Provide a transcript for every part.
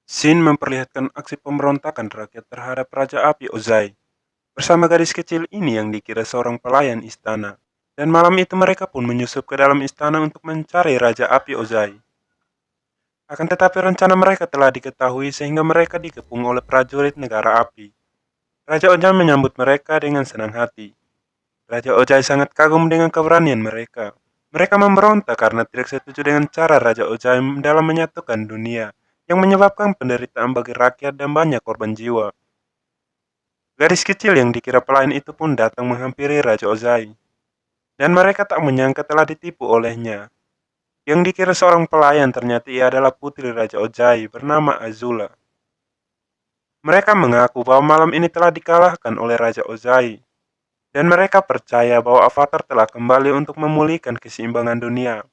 Scene memperlihatkan aksi pemberontakan rakyat terhadap Raja Api Ozai. Bersama gadis kecil ini yang dikira seorang pelayan istana. Dan malam itu mereka pun menyusup ke dalam istana untuk mencari Raja Api Ozai. Akan tetapi rencana mereka telah diketahui sehingga mereka dikepung oleh prajurit negara api. Raja Ozai menyambut mereka dengan senang hati. Raja Ozai sangat kagum dengan keberanian mereka. Mereka memberontak karena tidak setuju dengan cara Raja Ozai dalam menyatukan dunia, yang menyebabkan penderitaan bagi rakyat dan banyak korban jiwa. Gadis kecil yang dikira pelayan itu pun datang menghampiri Raja Ozai, dan mereka tak menyangka telah ditipu olehnya. Yang dikira seorang pelayan ternyata ia adalah putri Raja Ozai bernama Azula. Mereka mengaku bahwa malam ini telah dikalahkan oleh Raja Ozai, dan mereka percaya bahwa Avatar telah kembali untuk memulihkan keseimbangan dunia.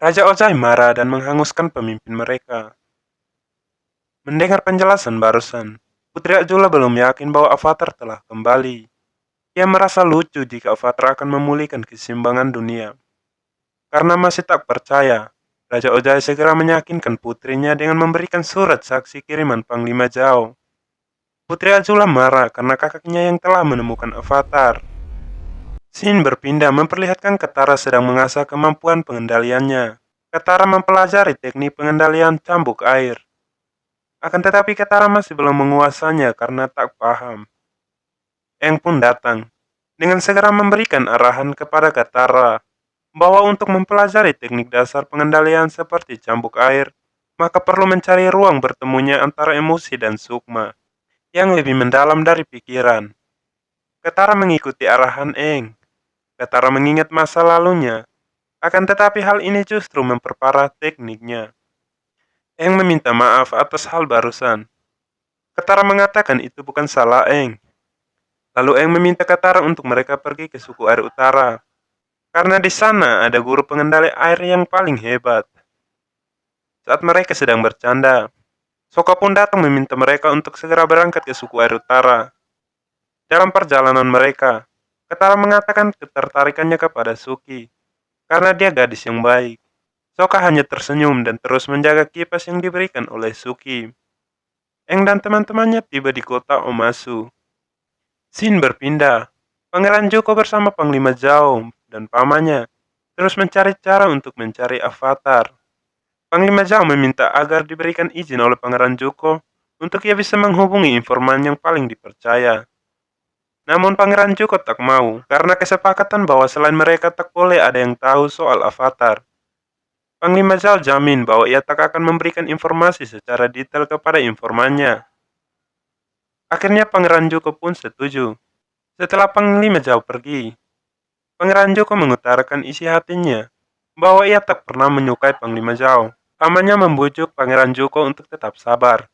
Raja Ozai marah dan menghanguskan pemimpin mereka. Mendengar penjelasan barusan, Putri Azula belum yakin bahwa Avatar telah kembali. Ia merasa lucu jika Avatar akan memulihkan keseimbangan dunia. Karena masih tak percaya, Raja Ozai segera meyakinkan putrinya dengan memberikan surat saksi kiriman Panglima Zhao. Putri Azula marah karena kakaknya yang telah menemukan Avatar. Scene berpindah memperlihatkan Katara sedang mengasah kemampuan pengendaliannya. Katara mempelajari teknik pengendalian cambuk air. Akan tetapi Katara masih belum menguasanya karena tak paham. Aang pun datang, dengan segera memberikan arahan kepada Katara bahwa untuk mempelajari teknik dasar pengendalian seperti cambuk air, maka perlu mencari ruang bertemunya antara emosi dan sukma, yang lebih mendalam dari pikiran. Katara mengikuti arahan Aang. Katara mengingat masa lalunya, akan tetapi hal ini justru memperparah tekniknya. Aang meminta maaf atas hal barusan. Katara mengatakan itu bukan salah Aang. Lalu Aang meminta Katara untuk mereka pergi ke suku air utara, karena di sana ada guru pengendali air yang paling hebat. Saat mereka sedang bercanda, Sokka pun datang meminta mereka untuk segera berangkat ke suku air utara. Dalam perjalanan mereka, Katara mengatakan ketertarikannya kepada Suki, karena dia gadis yang baik. Sokka hanya tersenyum dan terus menjaga kipas yang diberikan oleh Suki. Aang dan teman-temannya tiba di kota Omasu. Scene berpindah. Pangeran Zuko bersama Panglima Zhao dan pamannya terus mencari cara untuk mencari Avatar. Panglima Zhao meminta agar diberikan izin oleh Pangeran Zuko untuk ia bisa menghubungi informan yang paling dipercaya. Namun Pangeran Zuko tak mau karena kesepakatan bahwa selain mereka tak boleh ada yang tahu soal Avatar. Panglima Zhao jamin bahwa ia tak akan memberikan informasi secara detail kepada informannya. Akhirnya Pangeran Zuko pun setuju. Setelah Panglima Zhao pergi, Pangeran Zuko mengutarakan isi hatinya bahwa ia tak pernah menyukai Panglima Zhao. Pamannya membujuk Pangeran Zuko untuk tetap sabar,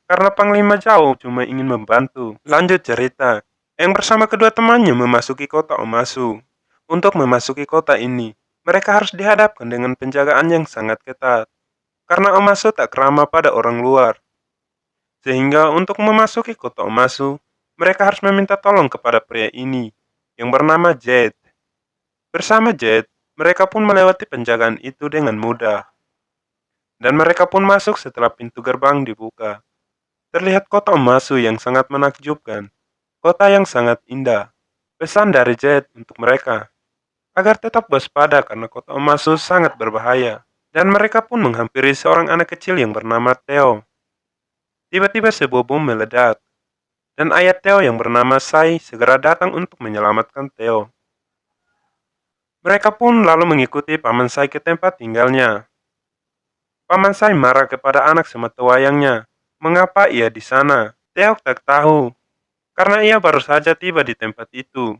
karena Panglima Zhao cuma ingin membantu. Lanjut cerita, yang bersama kedua temannya memasuki kota Omasu. Untuk memasuki kota ini, mereka harus dihadapkan dengan penjagaan yang sangat ketat, karena Omasu tak ramah pada orang luar. Sehingga untuk memasuki kota Omasu, mereka harus meminta tolong kepada pria ini, yang bernama Jet. Bersama Jet, mereka pun melewati penjagaan itu dengan mudah. Dan mereka pun masuk setelah pintu gerbang dibuka. Terlihat kota Omasu yang sangat menakjubkan. Kota yang sangat indah. Pesan dari Jet untuk mereka, agar tetap waspada karena kota Omasu sangat berbahaya. Dan mereka pun menghampiri seorang anak kecil yang bernama Theo. Tiba-tiba sebuah bom meledak. Dan ayah Theo yang bernama Sai segera datang untuk menyelamatkan Theo. Mereka pun lalu mengikuti Paman Sai ke tempat tinggalnya. Paman Sai marah kepada anak sematawayangnya. Mengapa ia di sana? Theo tak tahu, karena ia baru saja tiba di tempat itu.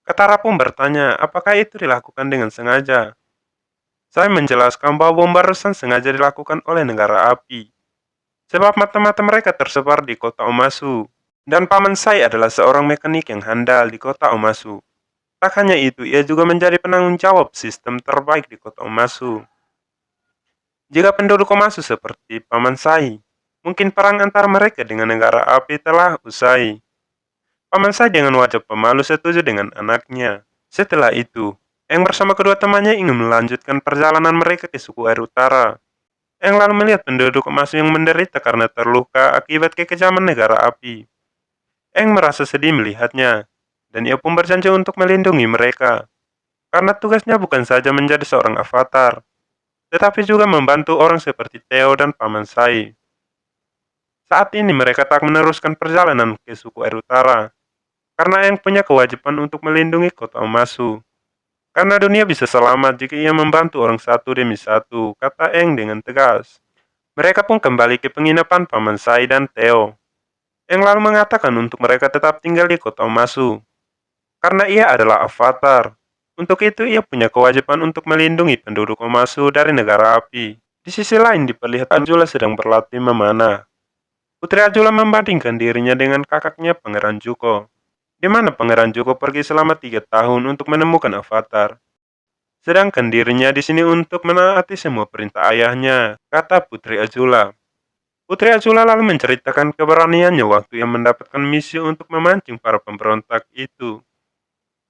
Katara pun bertanya apakah itu dilakukan dengan sengaja. Sai menjelaskan bahwa bom barusan sengaja dilakukan oleh negara api. Sebab mata-mata mereka tersebar di kota Omasu. Dan Paman Sai adalah seorang mekanik yang handal di kota Omasu. Tak hanya itu, ia juga menjadi penanggung jawab sistem terbaik di kota Omasu. Jika penduduk Omasu seperti Paman Sai, mungkin perang antara mereka dengan negara api telah usai. Paman Sai dengan wajah pemalu setuju dengan anaknya. Setelah itu, Aang bersama kedua temannya ingin melanjutkan perjalanan mereka ke suku air utara. Eng lalu melihat penduduk emas yang menderita karena terluka akibat kekejaman negara api. Eng merasa sedih melihatnya, dan ia pun berjanji untuk melindungi mereka. Karena tugasnya bukan saja menjadi seorang avatar, tetapi juga membantu orang seperti Theo dan Paman Sai. Saat ini mereka tak meneruskan perjalanan ke suku Air Utara, karena Eng punya kewajiban untuk melindungi kota Omasu. Karena dunia bisa selamat jika ia membantu orang satu demi satu, kata Eng dengan tegas. Mereka pun kembali ke penginapan Paman Sai dan Theo. Eng lalu mengatakan untuk mereka tetap tinggal di kota Omasu, karena ia adalah avatar. Untuk itu ia punya kewajiban untuk melindungi penduduk Omasu dari negara api. Di sisi lain diperlihatkan Ajula sedang berlatih memanah. Putri Ajula membandingkan dirinya dengan kakaknya Pangeran Juko, di mana Pangeran Juko pergi selama 3 tahun untuk menemukan avatar. Sedangkan dirinya di sini untuk menaati semua perintah ayahnya, kata Putri Ajula. Putri Azula lalu menceritakan keberaniannya waktu ia mendapatkan misi untuk memancing para pemberontak itu.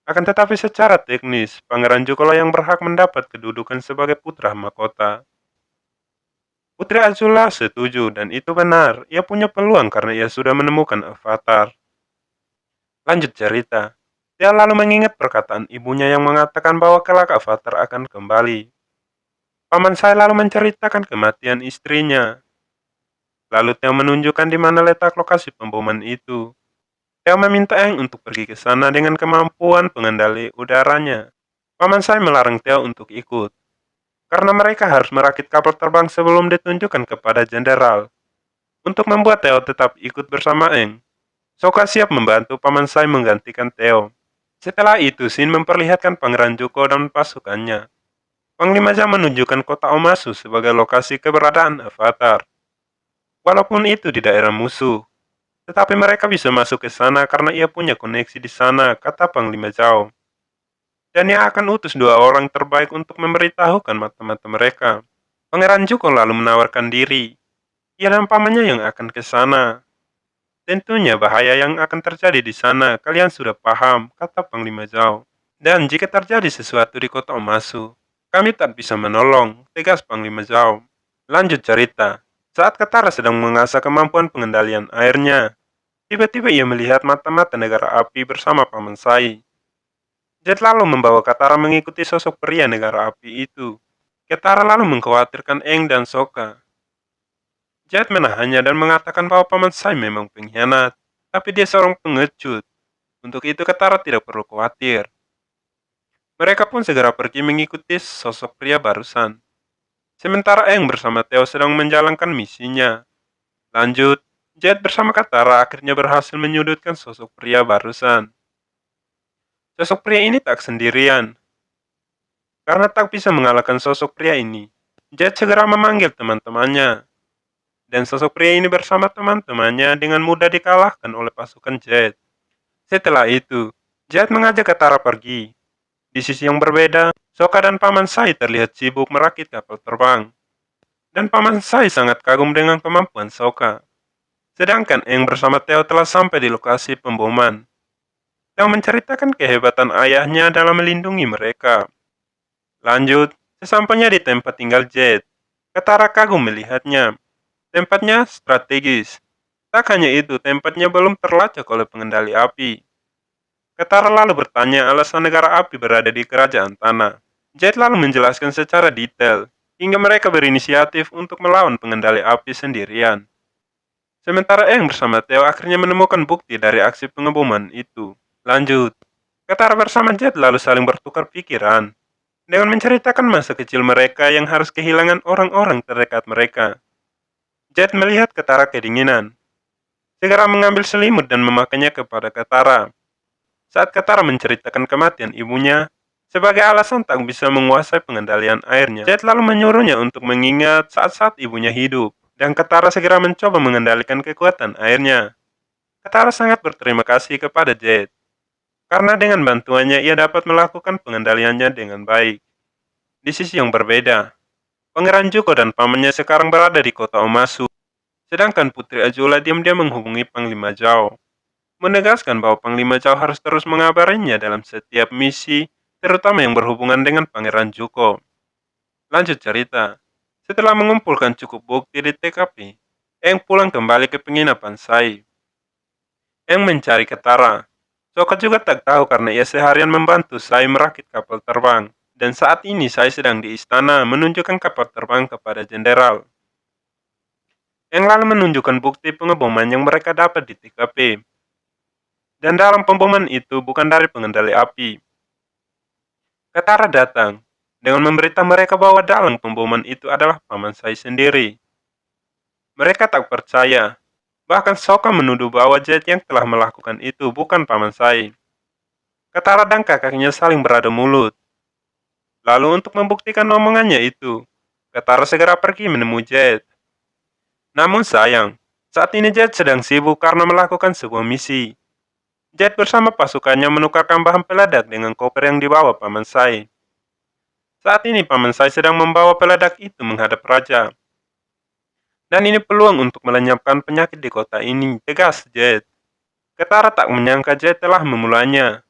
Akan tetapi secara teknis, Pangeran Jukola yang berhak mendapat kedudukan sebagai putra mahkota. Putri Azula setuju dan itu benar, ia punya peluang karena ia sudah menemukan avatar. Lanjut cerita, dia lalu mengingat perkataan ibunya yang mengatakan bahwa kelak avatar akan kembali. Paman saya lalu menceritakan kematian istrinya. Lalu Theo menunjukkan di mana letak lokasi pemboman itu. Theo meminta Eng untuk pergi ke sana dengan kemampuan pengendali udaranya. Paman Sai melarang Theo untuk ikut, karena mereka harus merakit kapal terbang sebelum ditunjukkan kepada jenderal. Untuk membuat Theo tetap ikut bersama Eng, Sokka siap membantu Paman Sai menggantikan Theo. Setelah itu, Shin memperlihatkan Pangeran Zuko dan pasukannya. Panglima Zhao menunjukkan kota Omasu sebagai lokasi keberadaan Avatar. Walaupun itu di daerah musuh, tetapi mereka bisa masuk ke sana karena ia punya koneksi di sana, kata Panglima Zhao. Dan ia akan utus 2 orang terbaik untuk memberitahukan mata-mata mereka. Pangeran Zuko lalu menawarkan diri. Ia dan pamannya yang akan ke sana. Tentunya bahaya yang akan terjadi di sana, kalian sudah paham, kata Panglima Zhao. Dan jika terjadi sesuatu di kota Omasu, kami tak bisa menolong, tegas Panglima Zhao. Lanjut cerita. Saat Katara sedang mengasah kemampuan pengendalian airnya, tiba-tiba ia melihat mata-mata negara api bersama Paman Sai. Jet lalu membawa Katara mengikuti sosok pria negara api itu. Katara lalu mengkhawatirkan Aang dan Sokka. Jet menahannya dan mengatakan bahwa Paman Sai memang pengkhianat, tapi dia seorang pengecut. Untuk itu Katara tidak perlu khawatir. Mereka pun segera pergi mengikuti sosok pria barusan. Sementara Aang bersama Theo sedang menjalankan misinya. Lanjut, Jet bersama Katara akhirnya berhasil menyudutkan sosok pria barusan. Sosok pria ini tak sendirian. Karena tak bisa mengalahkan sosok pria ini, Jet segera memanggil teman-temannya. Dan sosok pria ini bersama teman-temannya dengan mudah dikalahkan oleh pasukan Jet. Setelah itu, Jet mengajak Katara pergi. Di sisi yang berbeda, Sokka dan Paman Sai terlihat sibuk merakit kapal terbang. Dan Paman Sai sangat kagum dengan kemampuan Sokka. Sedangkan Aang bersama Theo telah sampai di lokasi pemboman. Theo menceritakan kehebatan ayahnya dalam melindungi mereka. Lanjut, sesampainya di tempat tinggal Jet, Katara kagum melihatnya. Tempatnya strategis. Tak hanya itu, tempatnya belum terlacak oleh pengendali api. Katara lalu bertanya alasan negara api berada di kerajaan tanah. Jet lalu menjelaskan secara detail, hingga mereka berinisiatif untuk melawan pengendali api sendirian. Sementara Aang bersama Theo akhirnya menemukan bukti dari aksi pengeboman itu. Lanjut, Katara bersama Jet lalu saling bertukar pikiran, dengan menceritakan masa kecil mereka yang harus kehilangan orang-orang terdekat mereka. Jet melihat Katara kedinginan, segera mengambil selimut dan memakainya kepada Katara. Saat Katara menceritakan kematian ibunya, sebagai alasan tak bisa menguasai pengendalian airnya, Jet lalu menyuruhnya untuk mengingat saat-saat ibunya hidup, dan Katara segera mencoba mengendalikan kekuatan airnya. Katara sangat berterima kasih kepada Jet, karena dengan bantuannya ia dapat melakukan pengendaliannya dengan baik. Di sisi yang berbeda, Pangeran Zuko dan pamannya sekarang berada di kota Omasu, sedangkan Putri Azula diam-diam menghubungi Panglima Zhao, menegaskan bahwa Panglima Zhao harus terus mengabarinya dalam setiap misi, terutama yang berhubungan dengan Pangeran Zuko. Lanjut cerita. Setelah mengumpulkan cukup bukti di TKP, Eng pulang kembali ke penginapan Sai. Eng mencari Katara. Sokka juga tak tahu karena ia seharian membantu Sai merakit kapal terbang. Dan saat ini Sai sedang di istana menunjukkan kapal terbang kepada jenderal. Eng lalu menunjukkan bukti pengeboman yang mereka dapat di TKP. Dan dalam pemboman itu bukan dari pengendali api. Katara datang dengan memberitahu mereka bahwa dalam pemboman itu adalah paman Sai sendiri. Mereka tak percaya. Bahkan Sokka menuduh bahwa Jet yang telah melakukan itu bukan paman Sai. Katara dan kakaknya saling beradu mulut. Lalu untuk membuktikan omongannya itu, Katara segera pergi menemui Jet. Namun sayang, saat ini Jet sedang sibuk karena melakukan sebuah misi. Jet bersama pasukannya menukarkan bahan peledak dengan koper yang dibawa paman Sai. Saat ini paman Sai sedang membawa peledak itu menghadap raja. Dan ini peluang untuk melenyapkan penyakit di kota ini, tegas Jet. Katara tak menyangka Jet telah memulainya,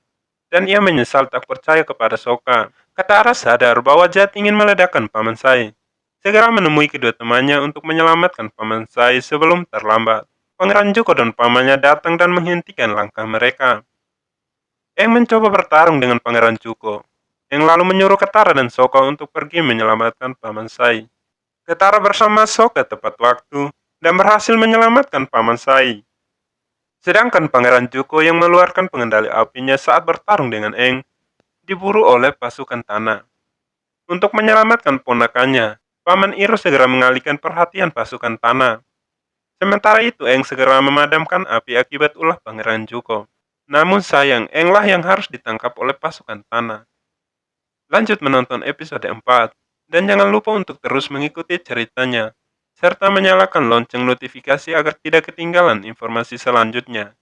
dan ia menyesal tak percaya kepada Sokka. Katara sadar bahwa Jet ingin meledakkan paman Sai. Segera menemui kedua temannya untuk menyelamatkan paman Sai sebelum terlambat. Pangeran Zuko dan pamannya datang dan menghentikan langkah mereka. Aang mencoba bertarung dengan Pangeran Zuko. Aang lalu menyuruh Katara dan Sokka untuk pergi menyelamatkan paman Sai. Katara bersama Sokka tepat waktu dan berhasil menyelamatkan paman Sai. Sedangkan Pangeran Zuko yang mengeluarkan pengendali apinya saat bertarung dengan Aang diburu oleh pasukan tanah. Untuk menyelamatkan ponakannya, Paman Iro segera mengalihkan perhatian pasukan tanah. Sementara itu Aang segera memadamkan api akibat ulah Pangeran Zuko. Namun sayang, Aang lah yang harus ditangkap oleh pasukan tanah. Lanjut menonton episode 4. Dan jangan lupa untuk terus mengikuti ceritanya, serta menyalakan lonceng notifikasi agar tidak ketinggalan informasi selanjutnya.